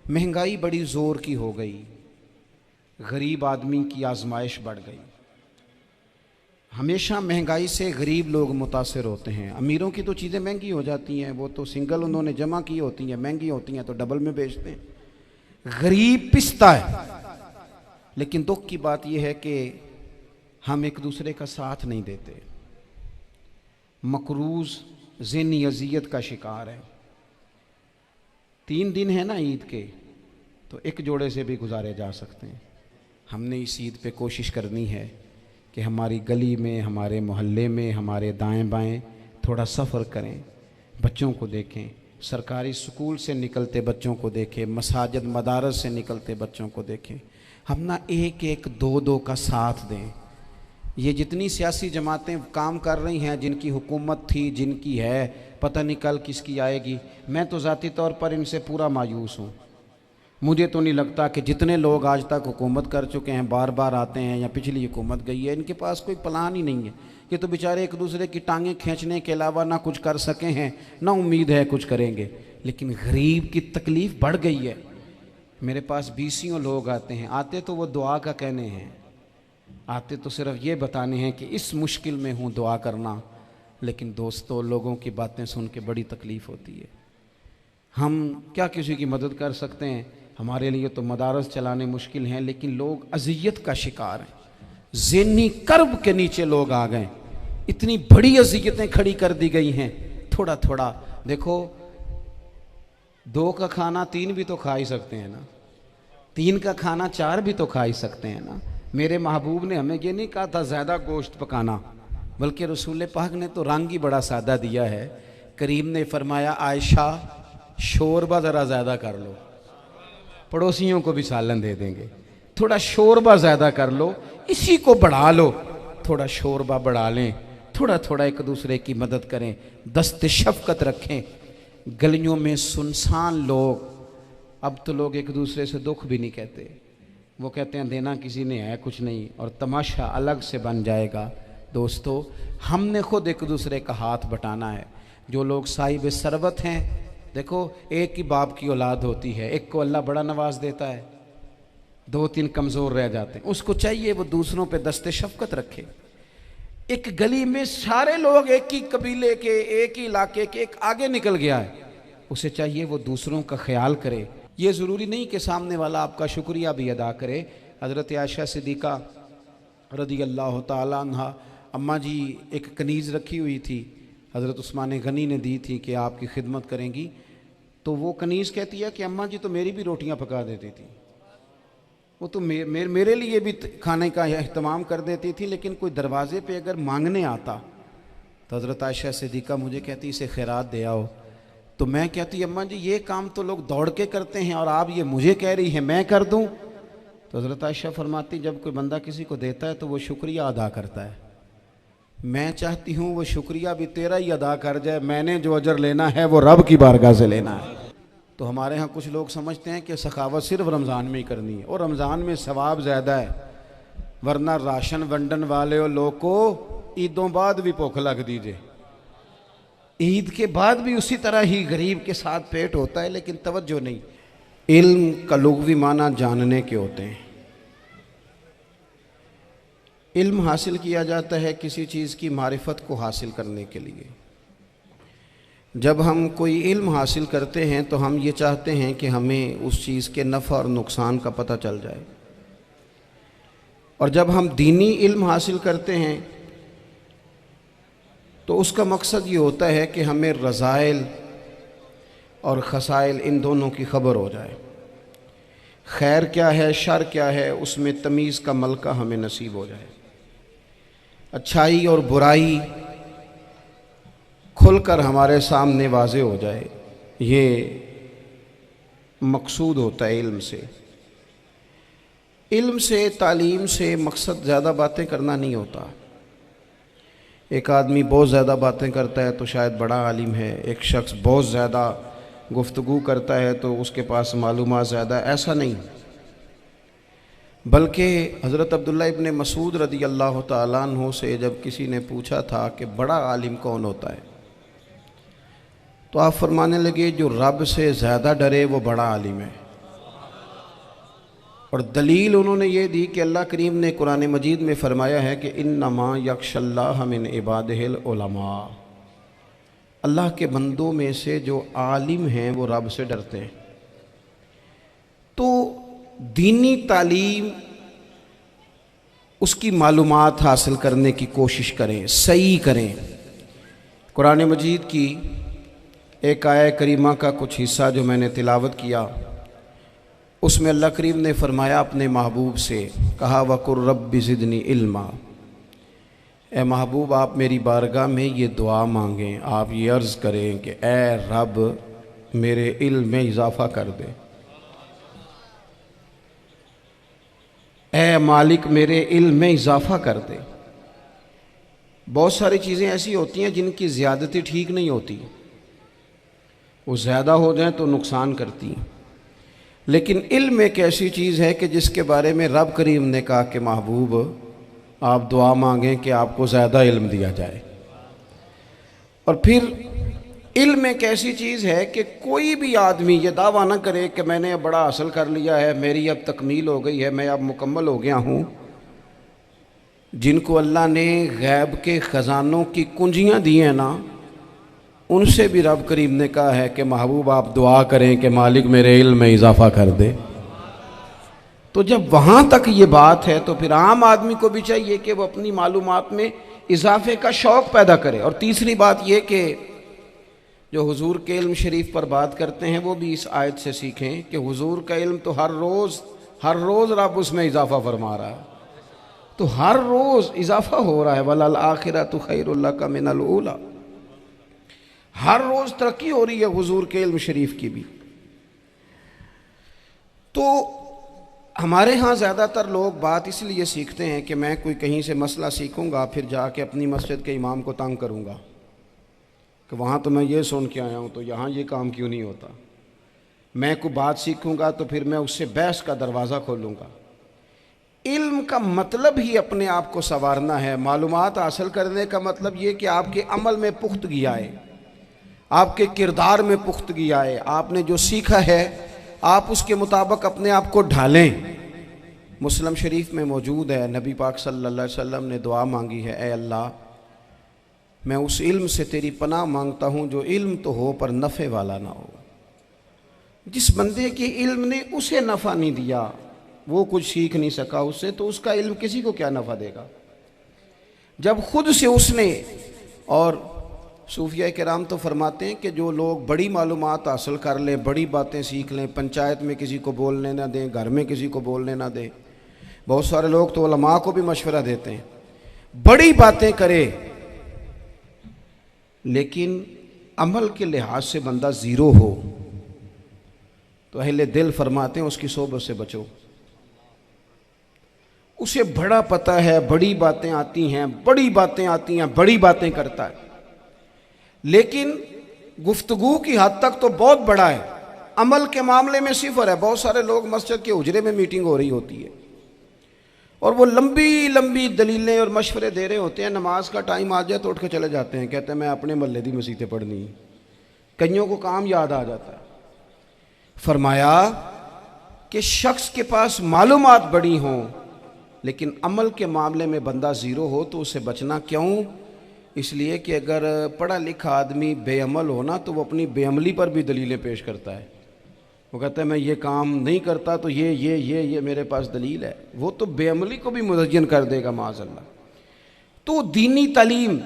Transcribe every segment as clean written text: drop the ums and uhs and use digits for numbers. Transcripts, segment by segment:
महंगाई बड़ी ज़ोर की हो गई, गरीब आदमी की आजमाइश बढ़ गई। हमेशा महंगाई से गरीब लोग मुतासिर होते हैं। अमीरों की तो चीज़ें महंगी हो जाती हैं, वो तो सिंगल उन्होंने जमा की होती हैं, महंगी होती हैं तो डबल में बेचते हैं। गरीब पिसता है। लेकिन दुख की बात यह है कि हम एक दूसरे का साथ नहीं देते। मकरूज ज़हनी अजियत का शिकार है। 3 दिन है ना ईद के, तो एक जोड़े से भी गुजारे जा सकते हैं। हमने इस ईद पे कोशिश करनी है कि हमारी गली में, हमारे मोहल्ले में, हमारे दाएं बाएं थोड़ा सफ़र करें, बच्चों को देखें, सरकारी स्कूल से निकलते बच्चों को देखें, मसाजिद मदारस से निकलते बच्चों को देखें। हम ना एक एक दो दो का साथ दें। ये जितनी सियासी जमातें काम कर रही हैं, जिनकी हुकूमत थी, जिनकी है, पता नहीं कल किसकी आएगी। मैं तो ज़ाती तौर पर इनसे पूरा मायूस हूँ। मुझे तो नहीं लगता कि जितने लोग आज तक हुकूमत कर चुके हैं, बार बार आते हैं या पिछली हुकूमत गई है, इनके पास कोई प्लान ही नहीं है। ये तो बेचारे एक दूसरे की टांगें खींचने के अलावा ना कुछ कर सके हैं, ना उम्मीद है कुछ करेंगे। लेकिन गरीब की तकलीफ़ बढ़ गई है। मेरे पास 20 लोग आते हैं, आते तो वो दुआ का कहने हैं, आते तो सिर्फ ये बताने हैं कि इस मुश्किल में हूँ, दुआ करना। लेकिन दोस्तों, लोगों की बातें सुन के बड़ी तकलीफ़ होती है। हम क्या किसी की मदद कर सकते हैं? हमारे लिए तो मदारस चलाने मुश्किल हैं, लेकिन लोग अजियत का शिकार हैं। ज़हनी कर्ब के नीचे लोग आ गए। इतनी बड़ी अजियतें खड़ी कर दी गई हैं। थोड़ा थोड़ा देखो, 2 का खाना 3 भी तो खा ही सकते हैं ना, 3 का खाना 4 भी तो खा ही सकते हैं ना। मेरे महबूब ने हमें ये नहीं कहा था ज़्यादा गोश्त पकाना, बल्कि रसूल पाक ने तो रंग ही बड़ा सादा दिया है। करीम ने फरमाया, आयशा शोरबा ज़रा ज़्यादा कर लो, पड़ोसियों को भी सालन दे देंगे। थोड़ा शोरबा ज़्यादा कर लो, इसी को बढ़ा लो, थोड़ा शोरबा बढ़ा लें, थोड़ा थोड़ा एक दूसरे की मदद करें, दस्ते शफ़क़त रखें। गलियों में सुनसान लोग, अब तो लोग एक दूसरे से दुख भी नहीं कहते, वो कहते हैं देना किसी ने है कुछ नहीं, और तमाशा अलग से बन जाएगा। दोस्तों, हमने खुद एक दूसरे का हाथ बटाना है। जो लोग साहिब सरवत हैं, देखो एक ही बाप की औलाद होती है, एक को अल्लाह बड़ा नवाज देता है, 2-3 कमज़ोर रह जाते हैं। उसको चाहिए वो दूसरों पे दस्ते शफ़क़त रखे। एक गली में सारे लोग एक ही कबीले के, एक ही इलाके के, एक आगे निकल गया है, उसे चाहिए वो दूसरों का ख्याल करे। ये ज़रूरी नहीं कि सामने वाला आपका शुक्रिया भी अदा करे। हज़रत आयशा सिद्दीक़ा रज़ी अल्लाह ताला अन्हा, अम्मा जी एक कनीज़ रखी हुई थी, हज़रत उस्मान गनी ने दी थी कि आपकी खिदमत करेंगी। तो वो कनीज़ कहती है कि अम्मा जी तो मेरी भी रोटियां पका देती थी, वो तो मेरे लिए भी खाने का एहतमाम कर देती थी, लेकिन कोई दरवाज़े पे अगर मांगने आता तो हज़रत आयशा सिद्दीक़ा मुझे कहती इसे खैरात दे आओ। तो मैं कहती अम्मा जी ये काम तो लोग दौड़ के करते हैं और आप ये मुझे कह रही हैं मैं कर दूं? तो हज़रत आयशा फरमाती जब कोई बंदा किसी को देता है तो वो शुक्रिया अदा करता है। मैं चाहती हूँ वो शुक्रिया भी तेरा ही अदा कर जाए, मैंने जो अजर लेना है वो रब की बारगाह से लेना है। तो हमारे यहाँ कुछ लोग समझते हैं कि सखावत सिर्फ रमज़ान में ही करनी है, और रमज़ान में सवाब ज़्यादा है, वरना राशन वंडन वाले लोग को ईदों बाद भी भुख लग दीजिए, ईद के बाद भी उसी तरह ही गरीब के साथ पेट होता है, लेकिन तवज्जो नहीं। इल्म का लुग़वी माना जानने के होते हैं। इल्म हासिल किया जाता है किसी चीज़ की मारिफत को हासिल करने के लिए। जब हम कोई इल्म हासिल करते हैं तो हम ये चाहते हैं कि हमें उस चीज़ के नफ़ा और नुकसान का पता चल जाए। और जब हम दीनी इल्म हासिल करते हैं तो उसका मकसद ये होता है कि हमें रज़ाइल और खसाइल इन दोनों की खबर हो जाए। खैर क्या है, शर क्या है, उसमें तमीज़ का मलका हमें नसीब हो जाए। अच्छाई और बुराई खुलकर हमारे सामने वाज़े हो जाए, ये मकसूद होता है इल्म से। इल्म से, तालीम से मकसद ज़्यादा बातें करना नहीं होता। एक आदमी बहुत ज़्यादा बातें करता है तो शायद बड़ा आलिम है, एक शख्स बहुत ज़्यादा गुफ्तगू करता है तो उसके पास मालूमात ज़्यादा, ऐसा नहीं। बल्कि हज़रत अब्दुल्ला इब्न मसूद रज़ी अल्लाह ताला अन्हु से जब किसी ने पूछा था कि बड़ा आलिम कौन होता है, तो आप फरमाने लगे जो रब से ज़्यादा डरे वो बड़ा आलिम है। और दलील उन्होंने ये दी कि अल्लाह करीम ने कुरान मजीद में फ़रमाया है कि इन्नमा यख्शल्लाह मिन इबादिहिल उलमा, अल्लाह के बंदों में से जो आलिम हैं वो रब से डरते हैं। तो दीनी तालीम, उसकी मालूमात हासिल करने की कोशिश करें, सही करें। कुरान मजीद की एक आया करीमा का कुछ हिस्सा जो मैंने तिलावत किया, उसमें अल्लाह करीम ने फ़रमाया अपने महबूब से, कहा वकुर रब्बि ज़िदनी इल्मा, ए महबूब आप मेरी बारगाह में ये दुआ मांगें, आप ये अर्ज़ करें कि ए रब मेरे इल्म में इजाफ़ा कर दे, ए मालिक मेरे इल्म में इजाफ़ा कर दे। बहुत सारी चीज़ें ऐसी होती हैं जिनकी ज़्यादती ठीक नहीं होती, वो ज़्यादा हो जाए तो नुकसान करती हैं, लेकिन इल्म एक ऐसी चीज़ है कि जिसके बारे में रब करीम ने कहा कि महबूब आप दुआ मांगें कि आपको ज़्यादा इल्म दिया जाए। और फिर इल्म एक ऐसी चीज़ है कि कोई भी आदमी ये दावा ना करे कि मैंने अब बड़ा हासिल कर लिया है, मेरी अब तकमील हो गई है, मैं अब मुकम्मल हो गया हूँ। जिनको अल्लाह ने गैब के ख़जानों की कुंजियाँ दी हैं ना, उनसे भी रब करीम ने कहा है कि महबूब आप दुआ करें कि मालिक मेरे इल्म में इजाफ़ा कर दे। तो जब वहाँ तक ये बात है तो फिर आम आदमी को भी चाहिए कि वो अपनी मालूमात में इजाफे का शौक़ पैदा करे। और तीसरी बात ये कि जो हुजूर के इल्म शरीफ पर बात करते हैं वो भी इस आयत से सीखें कि हुजूर का इल्म तो हर रोज़ रब उसमें इजाफ़ा फरमा रहा है, तो हर रोज़ इजाफ़ा हो रहा है। वलल आखिरतु खैरुल लका मिनल ऊला, हर रोज़ तरक्की हो रही है हुजूर के इल्म शरीफ की भी। तो हमारे यहाँ ज़्यादातर लोग बात इसलिए सीखते हैं कि मैं कोई कहीं से मसला सीखूँगा फिर जाके अपनी मस्जिद के इमाम को तंग करूँगा कि वहाँ तो मैं ये सुन के आया हूँ तो यहाँ ये काम क्यों नहीं होता। मैं कोई बात सीखूँगा तो फिर मैं उससे बहस का दरवाज़ा खोलूँगा। इल्म का मतलब ही अपने आप को संवारना है। मालूमात हासिल करने का मतलब ये कि आपके अमल में पुख्तगी आए, आपके किरदार में पुख्तगी आए, आपने जो सीखा है आप उसके मुताबिक अपने आप को ढालें। मुस्लिम शरीफ में मौजूद है, नबी पाक सल्लल्लाहु अलैहि वसल्लम ने दुआ मांगी है, ए अल्लाह मैं उस इल्म से तेरी पनाह मांगता हूँ जो इल्म तो हो पर नफ़े वाला ना हो। जिस बंदे के इल्म ने उसे नफ़ा नहीं दिया, वो कुछ सीख नहीं सका उससे, तो उसका इल्म किसी को क्या नफ़ा देगा। जब खुद से उसने, और सूफिया किराम तो फरमाते हैं कि जो लोग बड़ी मालूमात हासिल कर लें, बड़ी बातें सीख लें, पंचायत में किसी को बोलने ना दें, घर में किसी को बोलने ना दें। बहुत सारे लोग तो उलमा को भी मशवरा देते हैं, बड़ी बातें करे, लेकिन अमल के लिहाज से बंदा ज़ीरो हो तो अहले दिल फरमाते हैं उसकी सोबत से बचो। उसे बड़ा पता है, बड़ी बातें आती हैं, बड़ी बातें आती हैं, बड़ी बातें करता है, लेकिन गुफ्तगू की हद तक तो बहुत बड़ा है, अमल के मामले में सिफर है। बहुत सारे लोग मस्जिद के हुजरे में मीटिंग हो रही होती है और वो लंबी लंबी दलीलें और मशवरे दे रहे होते हैं, नमाज का टाइम आ जाए तो उठ के चले जाते हैं, कहते हैं मैं अपने महल्ले दी मसीतें पढ़नी। कईयों को काम याद आ जाता है। फरमाया कि शख्स के पास मालूमात बड़ी हों लेकिन अमल के मामले में बंदा ज़ीरो हो तो उससे बचना क्यों? इसलिए कि अगर पढ़ा लिखा आदमी बेअमल हो ना तो वो अपनी बेअमली पर भी दलीलें पेश करता है। वो कहता है मैं ये काम नहीं करता तो ये मेरे पास दलील है। वो तो बेअमली को भी मुज़य्यन कर देगा माज़अल्लाह। तो दीनी तालीम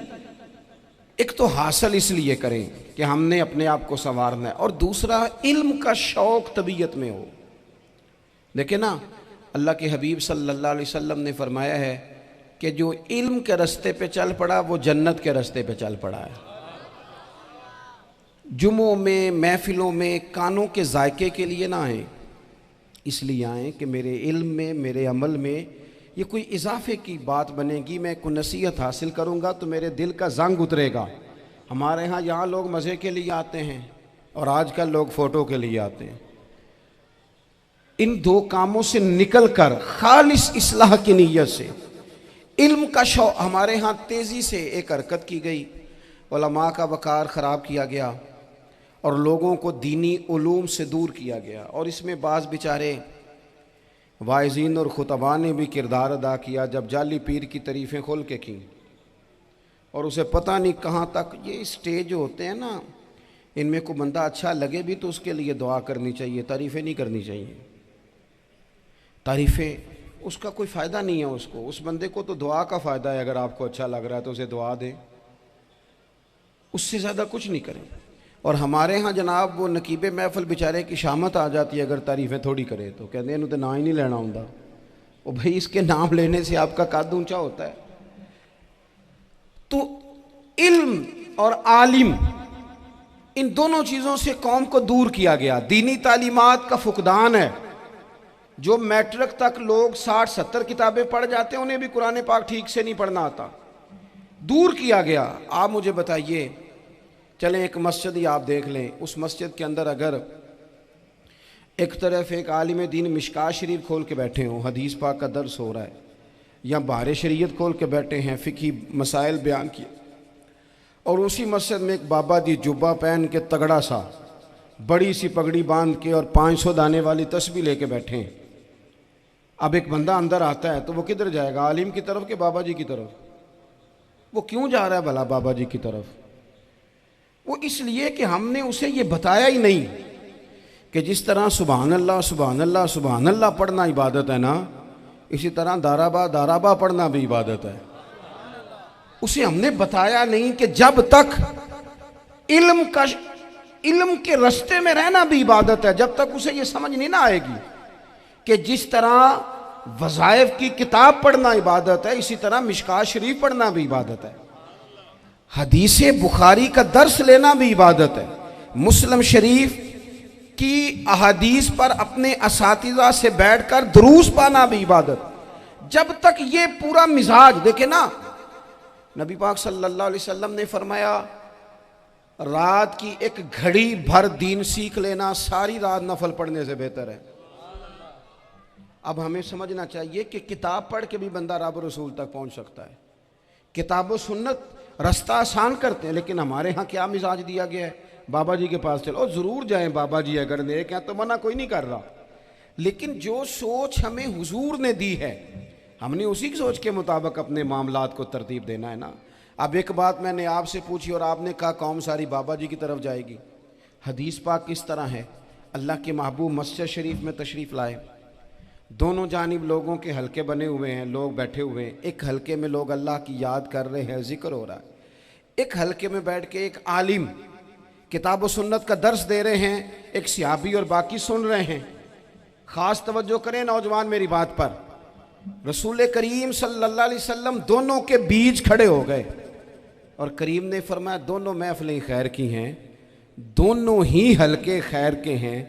एक तो हासिल इसलिए करें कि हमने अपने आप को संवारना है, और दूसरा इल्म का शौक़ तबीयत में हो। देखे ना, अल्लाह के हबीब सल्लल्लाहु अलैहि वसल्लम ने फरमाया है कि जो इल्म के रास्ते पे चल पड़ा वो जन्नत के रास्ते पे चल पड़ा है। जुमों में, महफिलों में कानों के जायके के लिए ना आए, इसलिए आए कि मेरे इल्म में, मेरे अमल में ये कोई इजाफे की बात बनेगी, मैं कोई नसीहत हासिल करूँगा तो मेरे दिल का जंग उतरेगा। हमारे यहाँ लोग मज़े के लिए आते हैं और आजकल लोग फ़ोटो के लिए आते हैं। इन दो कामों से निकल कर खालिस इस्लाह की नीयत से इल्म का शौक़, हमारे यहाँ तेज़ी से एक हरकत की गई, उलमा का वक़ार ख़राब किया गया और लोगों को दीनी उलूम से दूर किया गया। और इसमें बाज़ बेचारे वाइज़ीन और खुतबा ने भी किरदार अदा किया जब जाली पीर की तारीफ़ें खोल के की, और उसे पता नहीं कहाँ तक ये स्टेज होते हैं ना, इनमें को बंदा अच्छा लगे भी तो उसके लिए दुआ करनी चाहिए, तारीफ़ें नहीं करनी चाहिए। तारीफ़ें उसका कोई फ़ायदा नहीं है, उसको, उस बंदे को तो दुआ का फ़ायदा है। अगर आपको अच्छा लग रहा है तो उसे दुआ दें, उससे ज़्यादा कुछ नहीं करें। और हमारे यहाँ जनाब वो नकीबे महफिल बेचारे की शामत आ जाती है अगर तारीफ़ें थोड़ी करे तो, कहते हैं इन्हों तो ना ही नहीं लेना होंगे। वो भाई इसके नाम लेने से आपका कद ऊंचा होता है। तो इल्म और आलिम, इन दोनों चीज़ों से कौम को दूर किया गया। दीनी तालीमात का फुकदान है। जो मैट्रिक तक लोग 60-70 किताबें पढ़ जाते हैं उन्हें भी कुरान पाक ठीक से नहीं पढ़ना आता, दूर किया गया। आप मुझे बताइए, चलें एक मस्जिद ही आप देख लें, उस मस्जिद के अंदर अगर एक तरफ एक आलिम दीन मिशकात शरीफ खोल के बैठे हों, हदीस पाक का दर्स हो रहा है, या बाहर शरीयत खोल के बैठे हैं, फ़िक़ही मसाइल बयान किए, और उसी मस्जिद में एक बाबा जी जुब्बा पहन के तगड़ा सा बड़ी सी पगड़ी बांध के और 500 दाने वाली तस्बीह लेके बैठे हैं। अब एक बंदा अंदर आता है तो वो किधर जाएगा, आलिम की तरफ के बाबा जी की तरफ? वो क्यों जा रहा है भला बाबा जी की तरफ? वो इसलिए कि हमने उसे ये बताया ही नहीं कि जिस तरह सुभान अल्लाह सुभान अल्लाह सुभान अल्लाह पढ़ना इबादत है ना, इसी तरह दाराबा दाराबा पढ़ना भी इबादत है। उसे हमने बताया नहीं कि जब तक इल्म के रास्ते में रहना भी इबादत है, जब तक उसे ये समझ नहीं ना आएगी कि जिस तरह वज़ाइफ की किताब पढ़ना इबादत है, इसी तरह मिशकात शरीफ पढ़ना भी इबादत है, हदीस बुखारी का दर्स लेना भी इबादत है, मुस्लिम शरीफ की अहादीस पर अपने असातिज़ा से बैठकर दुरूस पाना भी इबादत। जब तक ये पूरा मिजाज देखे ना, नबी पाक सल्लल्लाहु अलैहि वसल्लम ने फरमाया रात की एक घड़ी भर दीन सीख लेना सारी रात नफल पढ़ने से बेहतर है। अब हमें समझना चाहिए कि किताब पढ़ के भी बंदा रब रसूल तक पहुंच सकता है। किताब व सुन्नत रास्ता आसान करते हैं, लेकिन हमारे यहाँ क्या मिजाज दिया गया है, बाबा जी के पास चलो, ज़रूर जाएं बाबा जी अगर नेक हैं तो, मना कोई नहीं कर रहा, लेकिन जो सोच हमें हुजूर ने दी है हमने उसी की सोच के मुताबिक अपने मामलात को तरतीब देना है ना। अब एक बात मैंने आपसे पूछी और आपने कहा कौम सारी बाबा जी की तरफ जाएगी। हदीस पाक किस तरह है, अल्लाह के महबूब मस्जिद शरीफ में तशरीफ़ लाए, दोनों जानिब लोगों के हलके बने हुए हैं, लोग बैठे हुए हैं, एक हलके में लोग अल्लाह की याद कर रहे हैं, जिक्र हो रहा है, एक हलके में बैठ के एक आलिम किताब व सुन्नत का दर्स दे रहे हैं, एक सहाबी और बाकी सुन रहे हैं। ख़ास तवज्जो करें नौजवान मेरी बात पर, रसूल करीम सल्लल्लाहु अलैहि वसल्लम दोनों के बीच खड़े हो गए और करीम ने फरमाया दोनों महफिलें खैर की हैं, दोनों ही हलके खैर के हैं।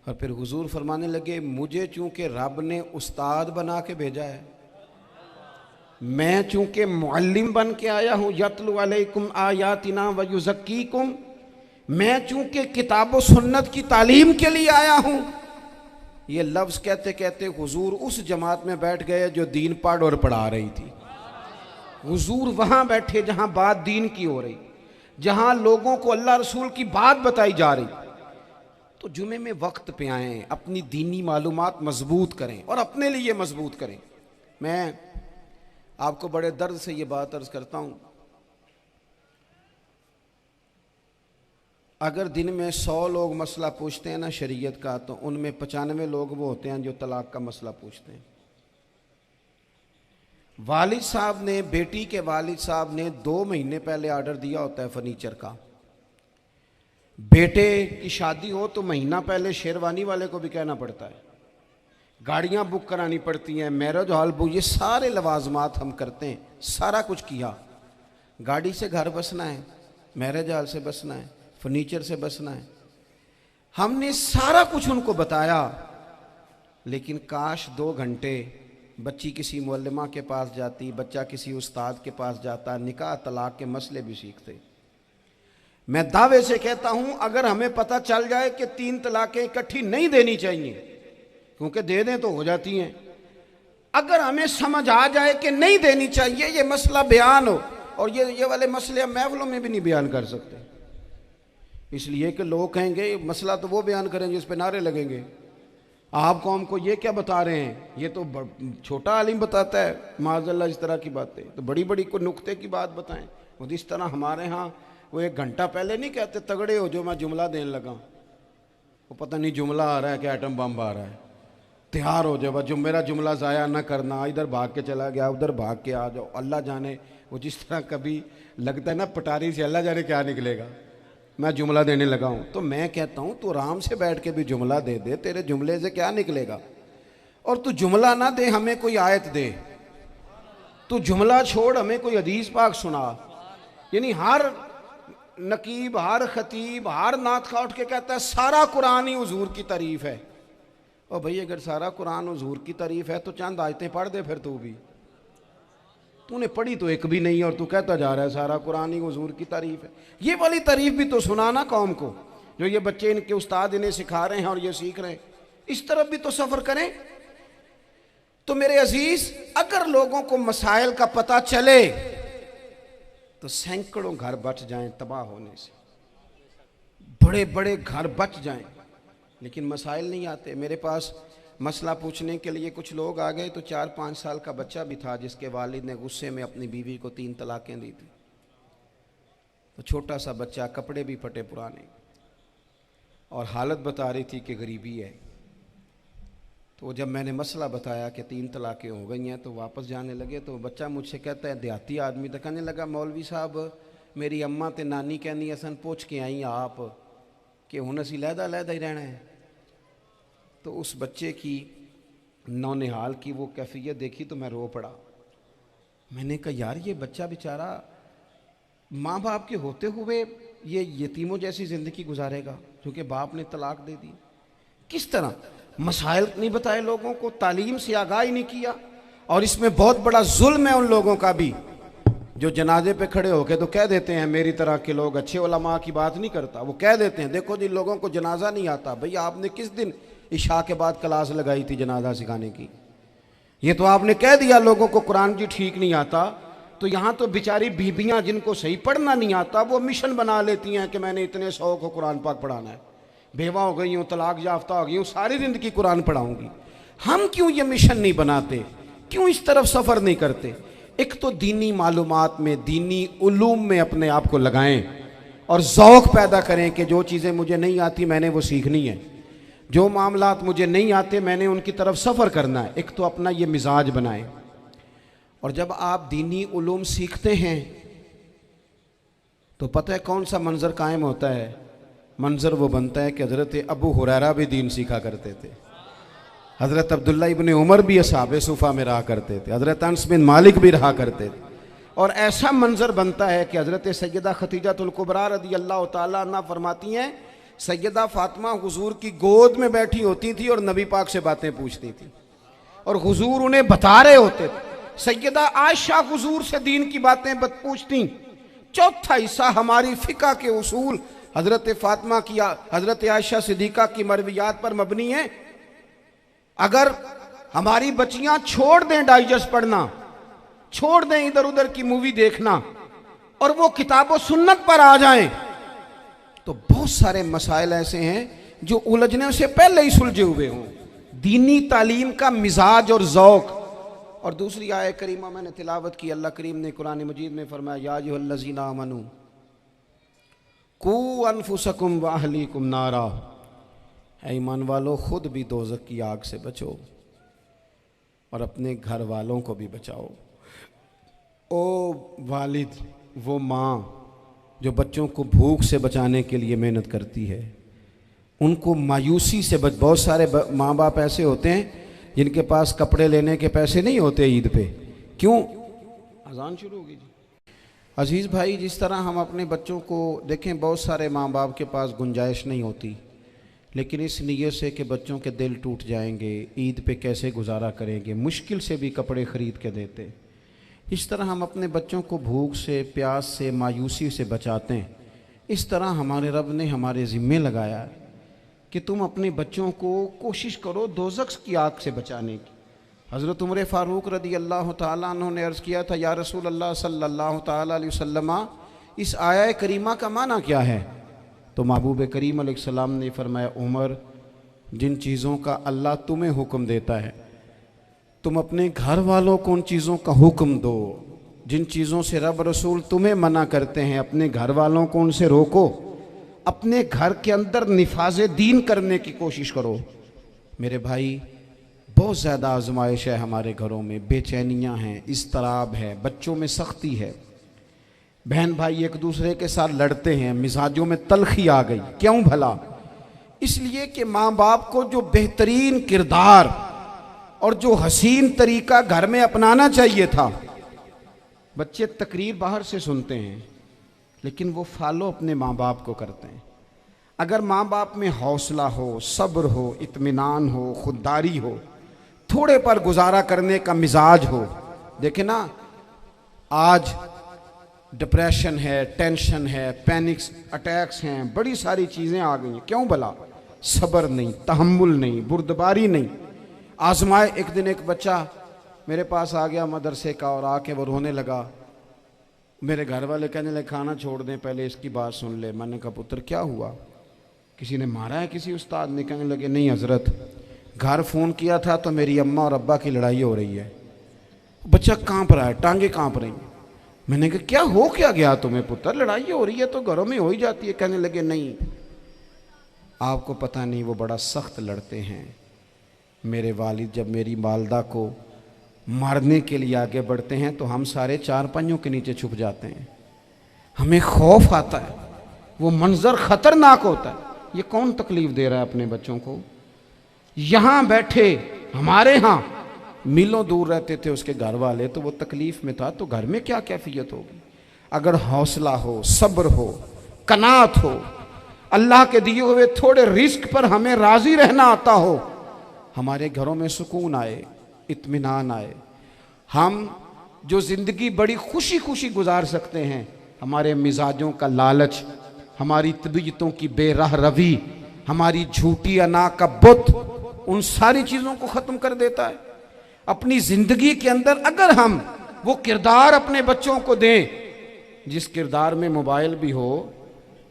और फिर हुजूर फरमाने लगे मुझे चूँकि रब ने उस्ताद बना के भेजा है, मैं चूँकि मुअल्लिम बन के आया हूँ, यतलु अलैकुम आयातिना व युज़क्कीकुम, मैं चूँकि किताब व सुन्नत की तालीम के लिए आया हूँ। ये लफ्ज़ कहते कहते हुजूर उस जमात में बैठ गए जो दीन पढ़ और पढ़ा रही थी। हुजूर वहाँ बैठे जहाँ बात दीन की हो रही, जहाँ लोगों को अल्लाह रसूल की बात बताई जा रही। तो जुमे में वक्त पे आएँ, अपनी दीनी मालूमात मजबूत करें और अपने लिए मजबूत करें। मैं आपको बड़े दर्द से ये बात अर्ज़ करता हूँ, अगर दिन में 100 लोग मसला पूछते हैं ना शरीयत का, तो उनमें 95 लोग वो होते हैं जो तलाक का मसला पूछते हैं। वालिद साहब ने, बेटी के वालिद साहब ने 2 महीने पहले आर्डर दिया होता है फर्नीचर का। बेटे की शादी हो तो महीना पहले शेरवानी वाले को भी कहना पड़ता है, गाड़ियां बुक करानी पड़ती हैं, मैरिज हॉल बुक, ये सारे लवाजमात हम करते हैं। सारा कुछ किया, गाड़ी से घर बसना है, मैरिज हॉल से बसना है, फर्नीचर से बसना है, हमने सारा कुछ उनको बताया। लेकिन काश 2 घंटे बच्ची किसी मुअल्लिमा के पास जाती, बच्चा किसी उस्ताद के पास जाता, निकाह तलाक के मसले भी सीखते। मैं दावे से कहता हूं अगर हमें पता चल जाए कि 3 तलाकें इकट्ठी नहीं देनी चाहिए, क्योंकि दे दें तो हो जाती हैं, अगर हमें समझ आ जाए कि नहीं देनी चाहिए, ये मसला बयान हो, और ये वाले मसले हम महफिलों में भी नहीं बयान कर सकते, इसलिए कि लोग कहेंगे मसला तो वो बयान करें जिस पे नारे लगेंगे, आप कौम को ये क्या बता रहे हैं, ये तो छोटा आलिम बताता है माज़अल्लाह इस तरह की बातें, तो बड़ी बड़ी कोई नुक्ते की बात बताएं। वो इस तरह हमारे यहाँ वो 1 घंटा पहले नहीं कहते तगड़े हो जो मैं जुमला देने लगा, वो पता नहीं जुमला आ रहा है कि एटम बम आ रहा है, तैयार हो जाओ, जो मेरा जुमला ज़ाया ना करना, इधर भाग के चला गया उधर भाग के आ जाओ। अल्लाह जाने वो जिस तरह कभी लगता है ना पटारी से, अल्लाह जाने क्या निकलेगा, मैं जुमला देने लगा हूँ। तो मैं कहता हूँ तू आराम से बैठ के भी जुमला दे दे, तेरे जुमले से क्या निकलेगा। और तू जुमला ना दे, हमें कोई आयत दे, तू जुमला छोड़ हमें कोई हदीस पाक सुना। यानी हर नकीब, हर खतीब, हर नात खा उठ के कहता है सारा कुरान ही हुजूर की तारीफ है। और भाई अगर सारा कुरान हुजूर की तारीफ है तो चंद आयतें पढ़ दे फिर तू भी। तूने पढ़ी तो एक भी नहीं और तू कहता जा रहा है सारा कुरान ही हुजूर की तारीफ है। ये वाली तारीफ भी तो सुनाना कौम को, जो ये बच्चे इनके उस्ताद इन्हें सिखा रहे हैं और ये सीख रहे हैं, इस तरफ भी तो सफ़र करें। तो मेरे अजीज, अगर लोगों को मसाइल का पता चले तो सैकड़ों घर बच जाएं तबाह होने से, बड़े बड़े घर बच जाएं, लेकिन मसाइल नहीं आते। मेरे पास मसला पूछने के लिए कुछ लोग आ गए तो 4-5 साल का बच्चा भी था जिसके वालिद ने गुस्से में अपनी बीवी को 3 तलाकें दी थी। तो छोटा सा बच्चा, कपड़े भी फटे पुराने, और हालत बता रही थी कि गरीबी है। तो जब मैंने मसला बताया कि 3 तलाकें हो गई हैं तो वापस जाने लगे, तो बच्चा मुझसे कहता है, देहाती आदमी, तो कहने लगा मौलवी साहब मेरी अम्मा ते नानी कहनी असन पूछ के आई आप कि हुण असीं लहदा लहदा ही रहना है। तो उस बच्चे की नौनिहाल की वो कैफियत देखी तो मैं रो पड़ा। मैंने कहा यार ये बच्चा बेचारा माँ बाप के होते हुए ये यतीमों जैसी ज़िंदगी गुजारेगा क्योंकि बाप ने तलाक दे दी। किस तरह मसाइल नहीं बताए लोगों को, तालीम से आगाही नहीं किया। और इसमें बहुत बड़ा जुल्म है उन लोगों का भी जो जनाजे पे खड़े होके तो कह देते हैं, मेरी तरह के लोग अच्छे उलमा की बात नहीं करता, वो कह देते हैं देखो जिन लोगों को जनाजा नहीं आता, भाई आपने किस दिन इशा के बाद क्लास लगाई थी जनाजा सिखाने की? ये तो आपने कह दिया लोगों को कुरान जी ठीक नहीं आता। तो यहाँ तो बेचारी बीबियाँ जिनको सही पढ़ना नहीं आता वो मिशन बना लेती हैं कि मैंने इतने 100 को कुरान पाक पढ़ाना है, बेवा हो गई हूँ, तलाक याफ्ता हो गई हूँ, सारी ज़िंदगी कुरान पढ़ाऊँगी। हम क्यों ये मिशन नहीं बनाते, क्यों इस तरफ सफ़र नहीं करते? एक तो दीनी मालूमात में, दीनी उलूम में अपने आप को लगाएं और ज़ौक़ पैदा करें कि जो चीज़ें मुझे नहीं आती मैंने वो सीखनी है, जो मामलात मुझे नहीं आते मैंने उनकी तरफ सफ़र करना है। एक तो अपना ये मिजाज बनाएं। और जब आप दीनी उलूम सीखते हैं तो पता है कौन सा मंज़र कायम होता है? मंज़र वो बनता है कि हज़रत अबू हुरैरा भी दीन सीखा करते थे, हज़रत अब्दुल्ला इब्ने उमर भी अस्हाबे सुफ़ा में रहा करते थे, हज़रत अनस बिन मालिक भी रहा करते थे। और ऐसा मंज़र बनता है कि हज़रत सैयदा खतीजतुल कुबरा रज़ी अल्लाह तआला अन्हा फरमाती हैं, सैयदा फ़ातिमा हुजूर की गोद में बैठी होती थी और नबी पाक से बातें पूछती थी और हुजूर उन्हें बता रहे होते थे। सैयदा आयशा हुजूर से दीन की बातें पूछती। चौथा हिस्सा हमारी फ़िक़्ह के उसूल हज़रत फ़ातिमा की, हज़रत आयशा सिद्दीक़ा की मरवियात पर मबनी है। अगर हमारी बच्चियां छोड़ दें डाइजेस्ट पढ़ना, छोड़ दें इधर उधर की मूवी देखना और वो किताब व सुन्नत पर आ जाएं तो बहुत सारे मसाइल ऐसे हैं जो उलझने से पहले ही सुलझे हुए हों। दीनी तालीम का मिजाज और ज़ौक़। और दूसरी आयत करीमा मैंने तिलावत की, अल्लाह करीम ने कुरान मजीद में फरमाया, या अय्युहल्लज़ीना आमनू कू अनफुसकुम व अहलीकुम नारा, ऐ ईमान वालों खुद भी दोज़ख की आग से बचो और अपने घर वालों को भी बचाओ। ओ वालिद, वो माँ जो बच्चों को भूख से बचाने के लिए मेहनत करती है, उनको मायूसी से बहुत सारे माँ बाप ऐसे होते हैं जिनके पास कपड़े लेने के पैसे नहीं होते ईद पे। क्यों? अजान शुरू होगी जी। अजीज़ भाई, जिस तरह हम अपने बच्चों को देखें, बहुत सारे माँ बाप के पास गुंजाइश नहीं होती, लेकिन इस नीयत से कि बच्चों के दिल टूट जाएंगे, ईद पे कैसे गुजारा करेंगे, मुश्किल से भी कपड़े ख़रीद के देते। इस तरह हम अपने बच्चों को भूख से, प्यास से, मायूसी से बचाते हैं। इस तरह हमारे रब ने हमारे ज़िम्मे लगाया है कि तुम अपने बच्चों को कोशिश करो दोज़ख की आग से बचाने की। हज़रत उमर फ़ारूक रज़ी अल्लाह तआला अन्हु ने अर्ज़ किया था, या रसूल अल्लाह सल्लल्लाहु तआला अलैहि वसल्लम, इस आया करीमा का माना क्या है? तो महबूब करीम अलैहिस्सलाम ने फरमाया, उमर, जिन चीज़ों का अल्लाह तुम्हें हुक्म देता है, तुम अपने घर वालों को उन चीज़ों का हुक्म दो। जिन चीज़ों से रब रसूल तुम्हें मना करते हैं, अपने घर वालों को उनसे रोको। अपने घर के अंदर निफाज दीन करने की कोशिश करो। मेरे भाई, बहुत ज़्यादा आजमाइश है हमारे घरों में, बेचैनियाँ हैं, इस्तराब है, बच्चों में सख्ती है, बहन भाई एक दूसरे के साथ लड़ते हैं, मिजाजों में तलखी आ गई। क्यों भला? इसलिए कि माँ बाप को जो बेहतरीन किरदार और जो हसीन तरीका घर में अपनाना चाहिए था, बच्चे तकरीर बाहर से सुनते हैं लेकिन वो फॉलो अपने माँ बाप को करते हैं। अगर माँ बाप में हौसला हो, सब्र हो, इत्मीनान हो, खुददारी हो, थोड़े पर गुजारा करने का मिजाज हो। देखे ना, आज डिप्रेशन है, टेंशन है, पैनिक्स अटैक्स हैं, बड़ी सारी चीज़ें आ गई हैं। क्यों भला? सब्र नहीं, तहम्मुल नहीं, बुर्दबारी नहीं। आजमाए। एक दिन एक बच्चा मेरे पास आ गया मदरसे का और आके वो रोने लगा। मेरे घर वाले कहने लगे खाना छोड़ दें, पहले इसकी बात सुन ले। मैंने कहा पुत्र क्या हुआ, किसी ने मारा है किसी उस्ताद ने? कहने लगे नहीं हजरत, घर फ़ोन किया था तो मेरी अम्मा और अब्बा की लड़ाई हो रही है। बच्चा कांप रहा है, टांगे कांप रही। मैंने कहा क्या हो क्या गया तुम्हें पुत्र, लड़ाई हो रही है तो घरों में हो ही जाती है। कहने लगे नहीं, आपको पता नहीं, वो बड़ा सख्त लड़ते हैं। मेरे वालिद जब मेरी वालदा को मारने के लिए आगे बढ़ते हैं तो हम सारे चारपाइयों के नीचे छुप जाते हैं, हमें खौफ आता है, वो मंजर खतरनाक होता है। ये कौन तकलीफ दे रहा है अपने बच्चों को? यहाँ बैठे हमारे यहाँ मीलों दूर रहते थे उसके घर वाले, तो वो तकलीफ में था, तो घर में क्या कैफियत होगी? अगर हौसला हो, सब्र हो, कनात हो, अल्लाह के दिए हुए थोड़े रिस्क पर हमें राजी रहना आता हो, हमारे घरों में सुकून आए, इत्मीनान आए। हम जो ज़िंदगी बड़ी खुशी खुशी गुजार सकते हैं, हमारे मिजाजों का लालच, हमारी तबीयतों की बेराह रवी, हमारी झूठी अना का बुत, उन सारी चीज़ों को ख़त्म कर देता है। अपनी ज़िंदगी के अंदर अगर हम वो किरदार अपने बच्चों को दें, जिस किरदार में मोबाइल भी हो,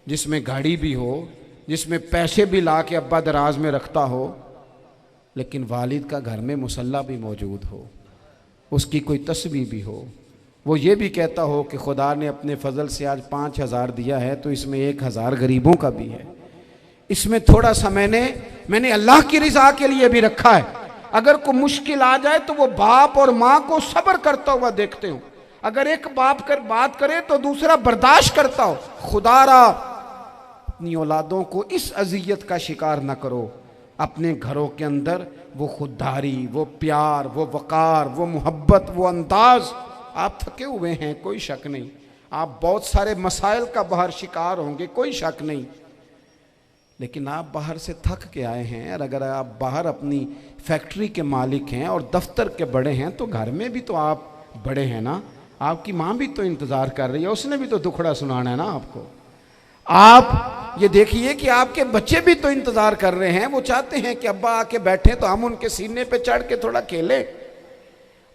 जिसमें गाड़ी भी हो, जिसमें पैसे भी ला के अब्बा दराज में रखता हो, लेकिन वालिद का घर में मुसल्ला भी मौजूद हो, उसकी कोई तस्बीह भी हो, वो ये भी कहता हो कि खुदा ने अपने फजल से आज 5,000 दिया है तो इसमें 1,000 गरीबों का भी है, इसमें थोड़ा सा मैंने अल्लाह की रिजा के लिए भी रखा है। अगर कोई मुश्किल आ जाए तो वो बाप और माँ को सब्र करता हुआ देखते हो। अगर एक बाप कर बात करे तो दूसरा बर्दाश्त करता हो। खुदारा अपनी औलादों को इस अजियत का शिकार न करो। अपने घरों के अंदर वो खुददारी, वो प्यार, वो वक़ार, वो मोहब्बत, वो अंदाज। आप थके हुए हैं, कोई शक नहीं, आप बहुत सारे मसाइल का बाहर शिकार होंगे, कोई शक नहीं, लेकिन आप बाहर से थक के आए हैं। और अगर आप बाहर अपनी फैक्ट्री के मालिक हैं और दफ्तर के बड़े हैं तो घर में भी तो आप बड़े हैं ना। आपकी माँ भी तो इंतज़ार कर रही है, उसने भी तो दुखड़ा सुनाना है ना आपको। आप ये देखिए कि आपके बच्चे भी तो इंतज़ार कर रहे हैं, वो चाहते हैं कि अब्बा आके बैठे तो हम उनके सीने पे चढ़ के थोड़ा खेलें।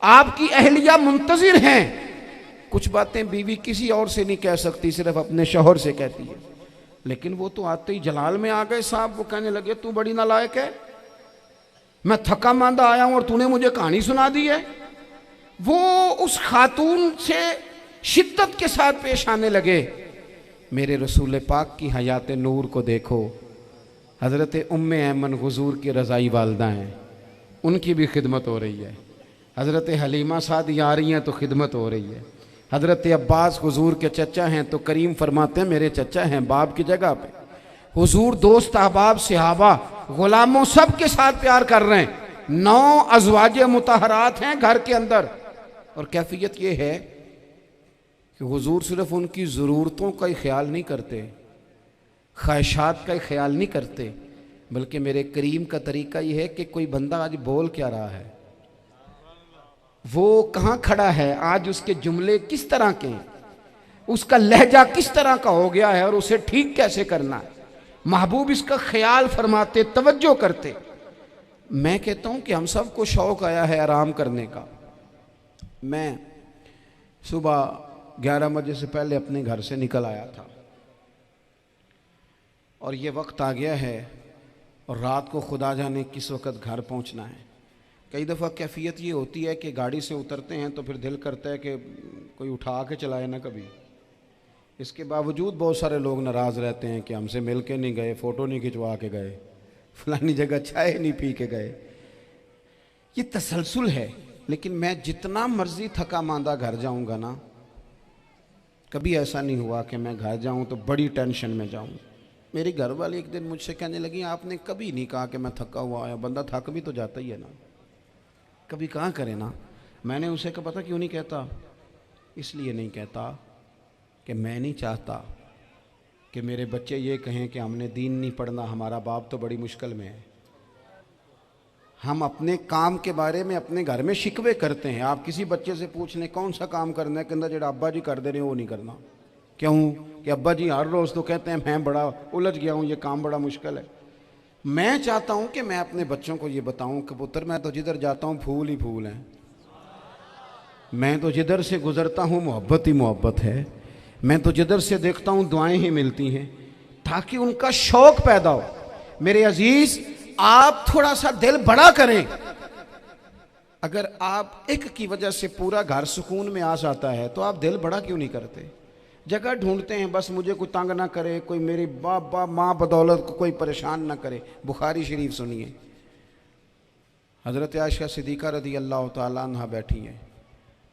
आपकी अहलिया मुंतज़िर हैं। कुछ बातें बीवी किसी और से नहीं कह सकती, सिर्फ अपने शौहर से कहती है, लेकिन वो तो आते ही जलाल में आ गए साहब। वो कहने लगे तू बड़ी नालायक है, मैं थका मांदा आया हूं और तूने मुझे कहानी सुना दी है। वो उस खातून से शिद्दत के साथ पेश आने लगे। मेरे रसूल पाक की हयात नूर को देखो, हज़रत उम्मे ऐमन हुजूर की रज़ाई वालदा हैं, उनकी भी खिदमत हो रही है। हज़रत हलीमा सादी आ रही हैं तो खिदमत हो रही है। हज़रत अब्बास हुजूर के चचा हैं तो करीम फरमाते हैं मेरे चचा हैं बाप की जगह पे। हुजूर दोस्त अहबाब सहाबा गुलामों सब के साथ प्यार कर रहे हैं। 9 अज़वाजे मुतहरात हैं घर के अंदर। और कैफियत ये है कि हुजूर सिर्फ उनकी ज़रूरतों का ही ख्याल नहीं करते, ख्वाहिशात का ही ख्याल नहीं करते, बल्कि मेरे करीम का तरीका ये है कि कोई बंदा आज बोल क्या रहा है, वो कहाँ खड़ा है, आज उसके जुमले किस तरह के हैं, उसका लहजा किस तरह का हो गया है और उसे ठीक कैसे करना है। महबूब इसका ख्याल फरमाते, तवज्जो करते। मैं कहता हूँ कि हम सबको शौक़ आया है आराम करने का। मैं सुबह 11 बजे से पहले अपने घर से निकल आया था और ये वक्त आ गया है और रात को खुदा जाने किस वक़्त घर पहुंचना है। कई दफ़ा कैफियत ये होती है कि गाड़ी से उतरते हैं तो फिर दिल करता है कि कोई उठा के चलाए ना कभी। इसके बावजूद बहुत सारे लोग नाराज़ रहते हैं कि हमसे मिल के नहीं गए, फ़ोटो नहीं खिंचवा के गए, फलानी जगह चाय नहीं पी के गए। ये तसलसल है। लेकिन मैं जितना मर्ज़ी थका मांदा घर जाऊँगा ना, कभी ऐसा नहीं हुआ कि मैं घर जाऊँ तो बड़ी टेंशन में जाऊँ। मेरी घर वाली एक दिन मुझसे कहने लगी, आपने कभी नहीं कहा कि मैं थका हुआ आया। बंदा थक भी तो जाता ही है ना, कभी कहाँ करे ना। मैंने उसे कहा पता क्यों नहीं कहता? इसलिए नहीं कहता कि मैं नहीं चाहता कि मेरे बच्चे ये कहें कि हमने दीन नहीं पढ़ना, हमारा बाप तो बड़ी मुश्किल में है। हम अपने काम के बारे में अपने घर में शिकवे करते हैं। आप किसी बच्चे से पूछ लें कौन सा काम करना है, कहता जो अब्बा जी कर दे रहे हैं वो नहीं करना। क्यों? कि अब्बा जी हर रोज़ तो कहते हैं मैं बड़ा उलझ गया हूँ, ये काम बड़ा मुश्किल है। मैं चाहता हूँ कि मैं अपने बच्चों को ये बताऊँ कि पुत्र मैं तो जिधर जाता हूँ फूल ही फूल हैं, मैं तो जिधर से गुजरता हूँ मोहब्बत ही मोहब्बत है, मैं तो जिधर से देखता हूँ दुआएं ही मिलती हैं, ताकि उनका शौक पैदा हो। मेरे अजीज़, आप थोड़ा सा दिल बड़ा करें। अगर आप एक की वजह से पूरा घर सुकून में आ जाता है तो आप दिल बड़ा क्यों नहीं करते? जगह ढूंढते हैं बस मुझे कोई तंग ना करे, कोई मेरी बाप माँ बदौलत को कोई परेशान ना करे। बुखारी शरीफ सुनिए, हज़रत आयशा सिद्दीक़ा रज़ी अल्लाह ताला अन्हा बैठी हैं।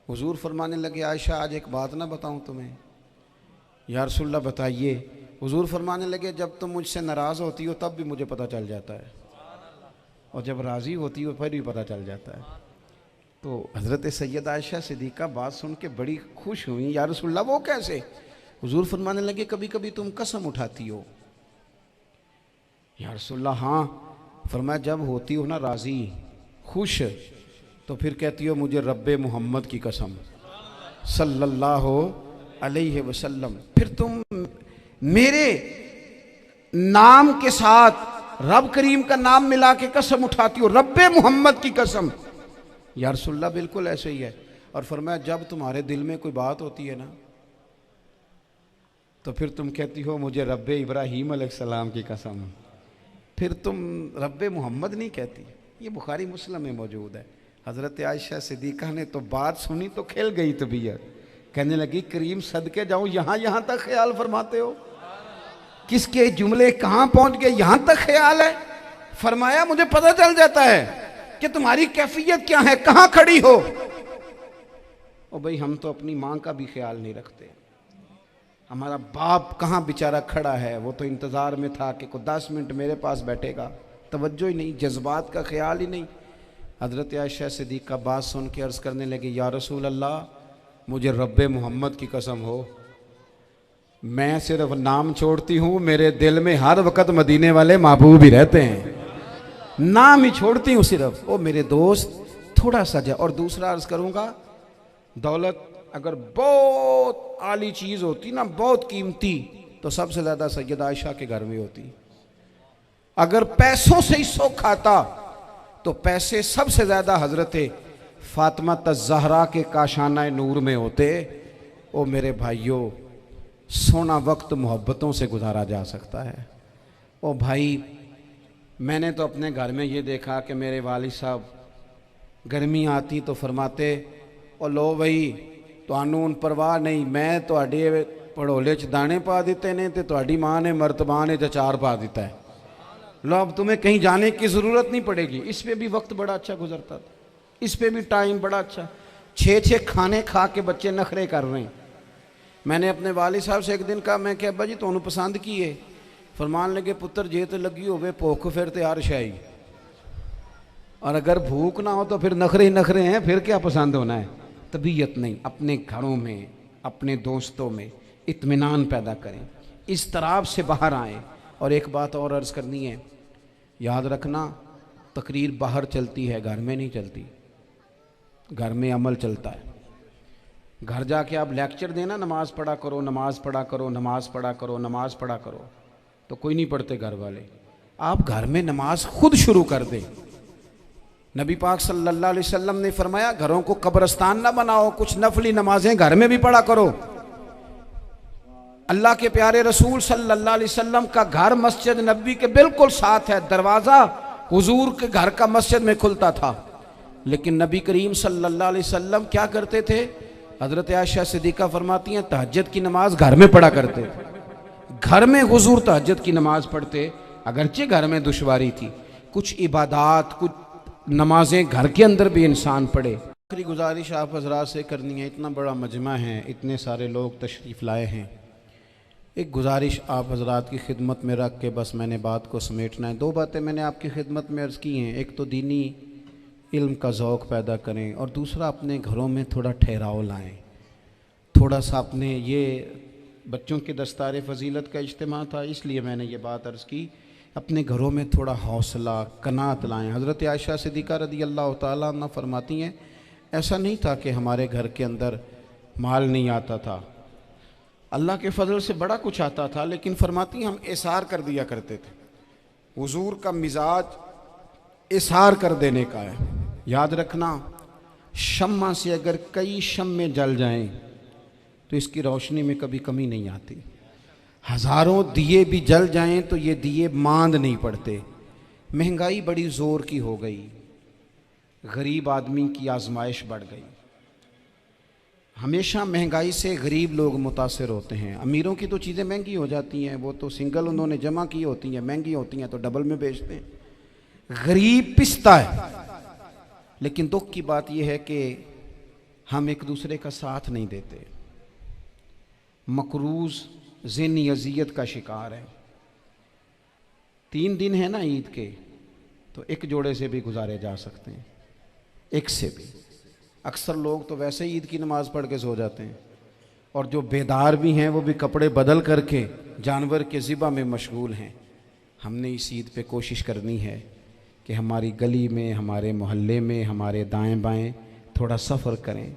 हुजूर फरमाने लगे, आयशा आज एक बात ना बताऊं तुम्हें? या रसूलल्लाह बताइए। हुजूर फरमाने लगे, जब तुम मुझसे नाराज़ होती हो तब भी मुझे पता चल जाता है, और जब राज़ी होती हो फिर भी पता चल जाता है। तो हज़रत सैयद आयशा सिद्दीक़ा बात सुन के बड़ी खुश हुई। या रसूलल्लाह वो कैसे? हुजूर फरमाने लगे, कभी कभी तुम कसम उठाती हो। या रसूलल्लाह हाँ। फरमाया जब होती हो ना राज़ी खुश, तो फिर कहती हो मुझे रब्बे मोहम्मद की कसम सल्लल्लाहु अलैहि वसल्लम। फिर तुम मेरे नाम के साथ रब करीम का नाम मिला के कसम उठाती हो, रब्बे मोहम्मद की कसम। या रसूलल्लाह बिल्कुल ऐसे ही है। और फरमाया जब तुम्हारे दिल में कोई बात होती है ना, तो फिर तुम कहती हो मुझे रब्बे इब्राहीम अलैहिस्सलाम की कसम, फिर तुम रब्बे मोहम्मद नहीं कहती। ये बुखारी मुस्लिम में मौजूद है। हज़रत आयशा सिद्दीक़ा ने तो बात सुनी तो खिल गई तबीयत, कहने लगी करीम सदके जाऊं, यहाँ तक ख्याल फरमाते हो? किसके जुमले कहाँ पहुँच गए, यहाँ तक ख्याल है? फरमाया मुझे पता चल जाता है कि तुम्हारी कैफियत क्या है, कहाँ खड़ी हो। ओ भाई, हम तो अपनी माँ का भी ख्याल नहीं रखते। हमारा बाप कहाँ बेचारा खड़ा है, वो तो इंतज़ार में था कि कोई 10 मिनट मेरे पास बैठेगा, तवज्जो ही नहीं, जज्बात का ख्याल ही नहीं। हज़रत आयशा सिद्दीक़ा बात सुन के अर्ज़ करने लगे, या रसूल अल्लाह मुझे रब्बे मोहम्मद की कसम हो, मैं सिर्फ नाम छोड़ती हूँ, मेरे दिल में हर वक़्त मदीने वाले महबूब ही रहते हैं, नाम ही छोड़ती हूँ सिर्फ। ओ मेरे दोस्त थोड़ा सा जा। और दूसरा अर्ज़ करूँगा, दौलत अगर बहुत आली चीज़ होती ना, बहुत कीमती, तो सबसे ज़्यादा सैयद आयशा के घर में होती। अगर पैसों से ही शौक खाता तो पैसे सबसे ज़्यादा हज़रत फ़ातिमा ज़हरा के काशाना नूर में होते। ओ मेरे भाइयों, सोना वक्त मोहब्बतों से गुजारा जा सकता है। ओ भाई, मैंने तो अपने घर में ये देखा कि मेरे वालिद साहब गर्मी आती तो फरमाते, ओ लो भाई तुहानू हुण परवाह नहीं, मैं तुहाडे पड़ोले च दाने पा दिते ने ते तुहाडी माँ ने मर्तबान च अचार पा दिता है, लो अब तुम्हें कहीं जाने की ज़रूरत नहीं पड़ेगी। इस पे भी वक्त बड़ा अच्छा गुजरता था, इस पे भी टाइम बड़ा अच्छा। 6-6 खाने खा के बच्चे नखरे कर रहे हैं। मैंने अपने वालिद साहब से एक दिन कहा, मैं क्या अब्बा जी तुहानू पसंद की है? फरमान लगे, पुत्र जे तो लगी होवे भुख फिर तो हर शाही, और अगर भूख ना हो तो फिर नखरे ही नखरे हैं, फिर क्या पसंद होना है? तबीयत नहीं। अपने घरों में, अपने दोस्तों में इत्मीनान पैदा करें, इस तरह से बाहर आएँ। और एक बात और अर्ज़ करनी है, याद रखना, तकरीर बाहर चलती है, घर में नहीं चलती। घर में अमल चलता है। घर जाके आप लेक्चर देना, नमाज़ पढ़ा करो, नमाज़ पढ़ा करो, नमाज़ पढ़ा करो, नमाज़ पढ़ा करो, तो कोई नहीं पढ़ते घर वाले। आप घर में नमाज खुद शुरू कर दें। नबी पाक सल्लल्लाहु अलैहि वसल्लम ने फरमाया, घरों को कब्रिस्तान ना बनाओ, कुछ नफली नमाजें घर में भी पढ़ा करो। अल्लाह के प्यारे रसूल सल्लल्लाहु अलैहि वसल्लम का घर मस्जिद नबी के बिल्कुल साथ है, दरवाज़ा हुजूर के घर का मस्जिद में खुलता था। लेकिन नबी करीम सल्लल्लाहु अलैहि वसल्लम क्या करते थे? हज़रत आयशा सिद्दीक़ा फरमाती हैं तहज्जुद की नमाज घर में पढ़ा करते थे। घर में हुजूर तहज्जुद की नमाज पढ़ते, अगरचे घर में दुश्वारी थी, कुछ इबादात कुछ नमाजें घर के अंदर भी इंसान पढ़े। आखिरी गुजारिश आप हजरात से करनी है, इतना बड़ा मजमा है, इतने सारे लोग तशरीफ़ लाए हैं, एक गुजारिश आप हजरात की खिदमत में रख के बस मैंने बात को समेटना है। दो बातें मैंने आपकी खिदमत में अर्ज़ की हैं, एक तो दीनी इल्म का ज़ौक़ पैदा करें और दूसरा अपने घरों में थोड़ा ठहराव लाएं। थोड़ा सा अपने ये बच्चों के दस्तार फ़जीलत का इज्तिमा था, इसलिए मैंने ये बात अर्ज़ की, अपने घरों में थोड़ा हौसला कनात लाएं। हज़रत आयशा सिद्दीक़ा रज़ी अल्लाह तआला अन्हा फरमाती हैं ऐसा नहीं था कि हमारे घर के अंदर माल नहीं आता था, अल्लाह के फजल से बड़ा कुछ आता था, लेकिन फरमाती हम इसार कर दिया करते थे। हुजूर का मिजाज इसार कर देने का है। याद रखना, शम्मा से अगर कई शम्मे जल जाएं तो इसकी रोशनी में कभी कमी नहीं आती। हज़ारों दिए भी जल जाएं तो ये दिए मांद नहीं पड़ते। महंगाई बड़ी ज़ोर की हो गई, गरीब आदमी की आजमाइश बढ़ गई। हमेशा महंगाई से गरीब लोग मुतासिर होते हैं। अमीरों की तो चीज़ें महंगी हो जाती हैं, वो तो सिंगल उन्होंने जमा की होती हैं, महंगी होती हैं तो डबल में बेचते हैं। गरीब पिसता है। लेकिन दुख की बात यह है कि हम एक दूसरे का साथ नहीं देते। मकरूज़ ज़हनी अज़ियत का शिकार है। 3 दिन है ना ईद के, तो एक जोड़े से भी गुजारे जा सकते हैं, एक से भी। अक्सर लोग तो वैसे ही ईद की नमाज़ पढ़ के सो जाते हैं, और जो बेदार भी हैं वो भी कपड़े बदल करके जानवर के ज़िबा में मशगूल हैं। हमने इस ईद पे कोशिश करनी है कि हमारी गली में, हमारे मोहल्ले में, हमारे दाएं बाएं थोड़ा सफ़र करें,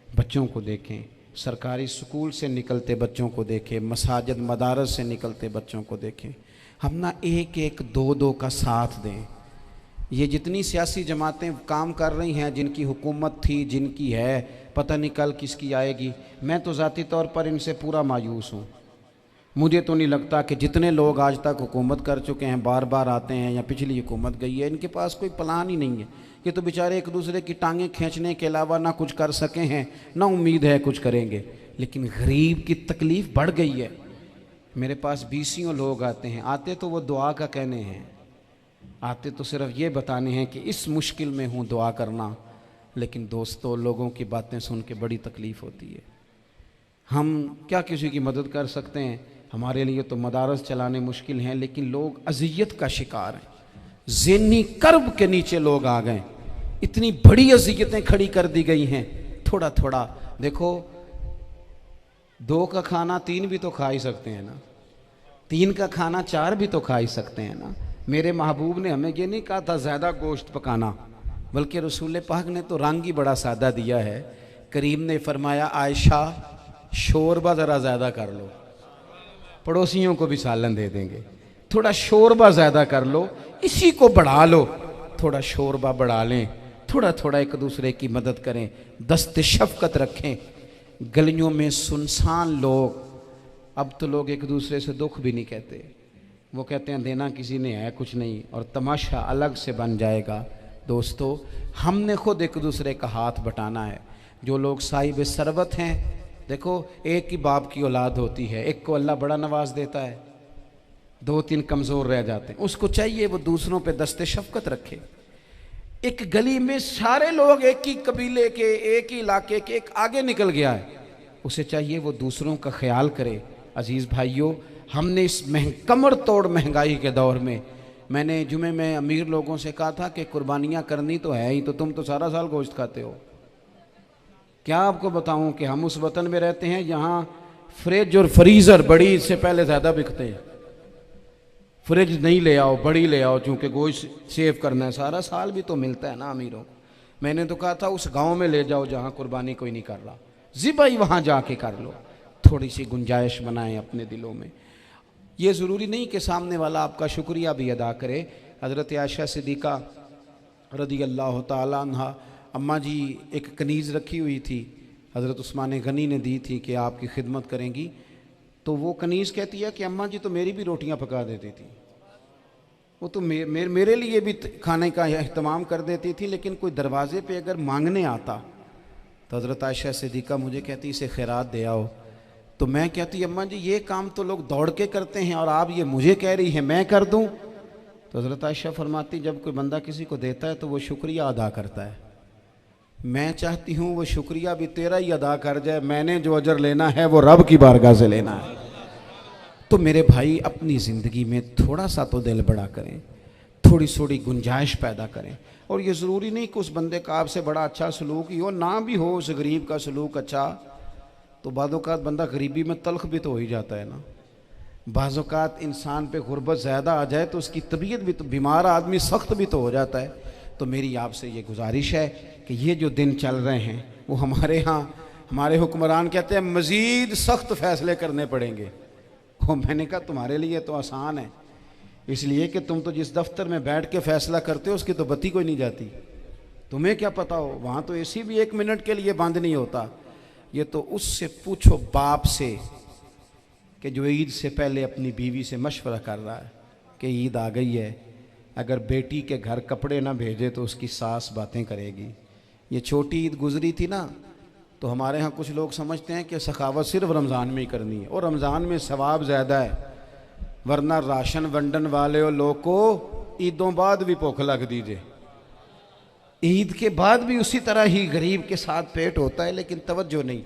बच्चों को देखें, सरकारी स्कूल से निकलते बच्चों को देखें, मसाजिद मदारस से निकलते बच्चों को देखें। हम ना एक एक दो दो का साथ दें। ये जितनी सियासी जमातें काम कर रही हैं, जिनकी हुकूमत थी, जिनकी है, पता नहीं कल किसकी आएगी, मैं तो ज़ाती तौर पर इनसे पूरा मायूस हूँ। मुझे तो नहीं लगता कि जितने लोग आज तक हुकूमत कर चुके हैं, बार बार आते हैं या पिछली हुकूमत गई है, इनके पास कोई प्लान ही नहीं है। ये तो बेचारे एक दूसरे की टांगें खींचने के अलावा ना कुछ कर सके हैं, ना उम्मीद है कुछ करेंगे। लेकिन गरीब की तकलीफ़ बढ़ गई है। मेरे पास 20 लोग आते हैं, आते तो वो दुआ का कहने हैं, आते तो सिर्फ ये बताने हैं कि इस मुश्किल में हूँ, दुआ करना। लेकिन दोस्तों, लोगों की बातें सुन के बड़ी तकलीफ़ होती है। हम क्या किसी की मदद कर सकते हैं? हमारे लिए तो मदारस चलाने मुश्किल हैं, लेकिन लोग अज़ियत का शिकार हैं। ज़हनी कर्ब के नीचे लोग आ गए, इतनी बड़ी अज़ियतें खड़ी कर दी गई हैं। थोड़ा थोड़ा देखो, 2 का खाना 3 भी तो खा ही सकते हैं ना, 3 का खाना 4 भी तो खा ही सकते हैं ना। मेरे महबूब ने हमें ये नहीं कहा था ज़्यादा गोश्त पकाना, बल्कि रसूल पाक ने तो रंग ही बड़ा सादा दिया है। करीम ने फरमाया, आयशा शोरबा ज़रा ज़्यादा कर लो, पड़ोसियों को भी सालन दे देंगे, थोड़ा शोरबा ज़्यादा कर लो, इसी को बढ़ा लो, थोड़ा शोरबा बढ़ा लें, थोड़ा थोड़ा एक दूसरे की मदद करें, दस्त शफ़क़त रखें। गलियों में सुनसान लोग, अब तो लोग एक दूसरे से दुख भी नहीं कहते, वो कहते हैं देना किसी ने है कुछ नहीं, और तमाशा अलग से बन जाएगा। दोस्तों, हमने खुद एक दूसरे का हाथ बटाना है। जो लोग साहिब सरबत हैं, देखो एक ही बाप की औलाद होती है, एक को अल्लाह बड़ा नवाज देता है, 2-3 कमज़ोर रह जाते हैं। उसको चाहिए वो दूसरों पे दस्ते शफ़क़त रखे। एक गली में सारे लोग एक ही कबीले के, एक ही इलाके के, एक आगे निकल गया है, उसे चाहिए वो दूसरों का ख्याल करे। अज़ीज़ भाइयों, हमने इस कमर तोड़ महंगाई के दौर में, मैंने जुमे में अमीर लोगों से कहा था कि कुर्बानियाँ करनी तो है ही, तो तुम तो सारा साल गोश्त खाते हो। क्या आपको बताऊं कि हम उस वतन में रहते हैं यहाँ फ्रिज और फ्रीज़र बड़ी इससे पहले ज़्यादा बिकते हैं। फ्रिज नहीं ले आओ, बड़ी ले आओ, चूँकि गोश्त सेव करना है, सारा साल भी तो मिलता है ना अमीरों को। मैंने तो कहा था उस गांव में ले जाओ जहाँ कुर्बानी कोई नहीं कर रहा, ज़िबा ही वहाँ जाके कर लो। थोड़ी सी गुंजाइश बनाएं अपने दिलों में। ये ज़रूरी नहीं कि सामने वाला आपका शुक्रिया भी अदा करे। हज़रत आयशा सिद्दीक़ा रज़ी अल्लाह तआला अन्हा, अम्मा जी एक कनीज़ रखी हुई थी, हज़रत उस्मान गनी ने दी थी कि आपकी खिदमत करेंगी। तो वो कनीज़ कहती है कि अम्मा जी तो मेरी भी रोटियां पका देती थी, वो तो मेरे लिए भी खाने का अहतमाम कर देती थी, लेकिन कोई दरवाजे पे अगर मांगने आता तो हज़रत आयशा सिद्दीक़ा मुझे कहती इसे खैरात दे आओ। तो मैं कहती अम्मा जी ये काम तो लोग दौड़ के करते हैं और आप ये मुझे कह रही है मैं कर दूं। तो हज़रत आयशा फरमाती जब कोई बंदा किसी को देता है तो वो शुक्रिया अदा करता है। मैं चाहती हूँ वो शुक्रिया भी तेरा ही अदा कर जाए, मैंने जो अजर लेना है वो रब की बारगाह से लेना है। तो मेरे भाई अपनी ज़िंदगी में थोड़ा सा तो दिल बड़ा करें, थोड़ी थोड़ी गुंजाइश पैदा करें। और ये ज़रूरी नहीं कि उस बंदे का आपसे बड़ा अच्छा सलूक ही हो, ना भी हो उस गरीब का सलूक अच्छा, तो बाज़-औक़ात बंदा गरीबी में तल्ख भी तो हो ही जाता है ना। बाज़-औक़ात इंसान पे गुर्बत ज़्यादा आ जाए तो उसकी तबीयत भी तो, बीमार आदमी सख्त भी तो हो जाता है। तो मेरी आपसे ये गुजारिश है कि ये जो दिन चल रहे हैं वो हमारे यहाँ हमारे हुक्मरान कहते हैं मज़ीद सख्त फ़ैसले करने पड़ेंगे। वो मैंने कहा तुम्हारे लिए तो आसान है, इसलिए कि तुम तो जिस दफ्तर में बैठ के फ़ैसला करते हो उसकी तो बत्ती कोई नहीं जाती, तुम्हें क्या पता हो, वहाँ तो एसी भी 1 मिनट के लिए बंद नहीं होता। ये तो उससे पूछो बाप से कि जो ईद से पहले अपनी बीवी से मशवरा कर रहा है कि ईद आ गई है, अगर बेटी के घर कपड़े ना भेजे तो उसकी सास बातें करेगी। ये छोटी ईद गुजरी थी ना, तो हमारे यहाँ कुछ लोग समझते हैं कि सखावत सिर्फ रमज़ान में ही करनी है और रमज़ान में सवाब ज़्यादा है, वरना राशन वंडन वाले और लोग को ईदों बाद भी भूख लग दीजिए, ईद के बाद भी उसी तरह ही गरीब के साथ पेट होता है, लेकिन तवज्जो नहीं।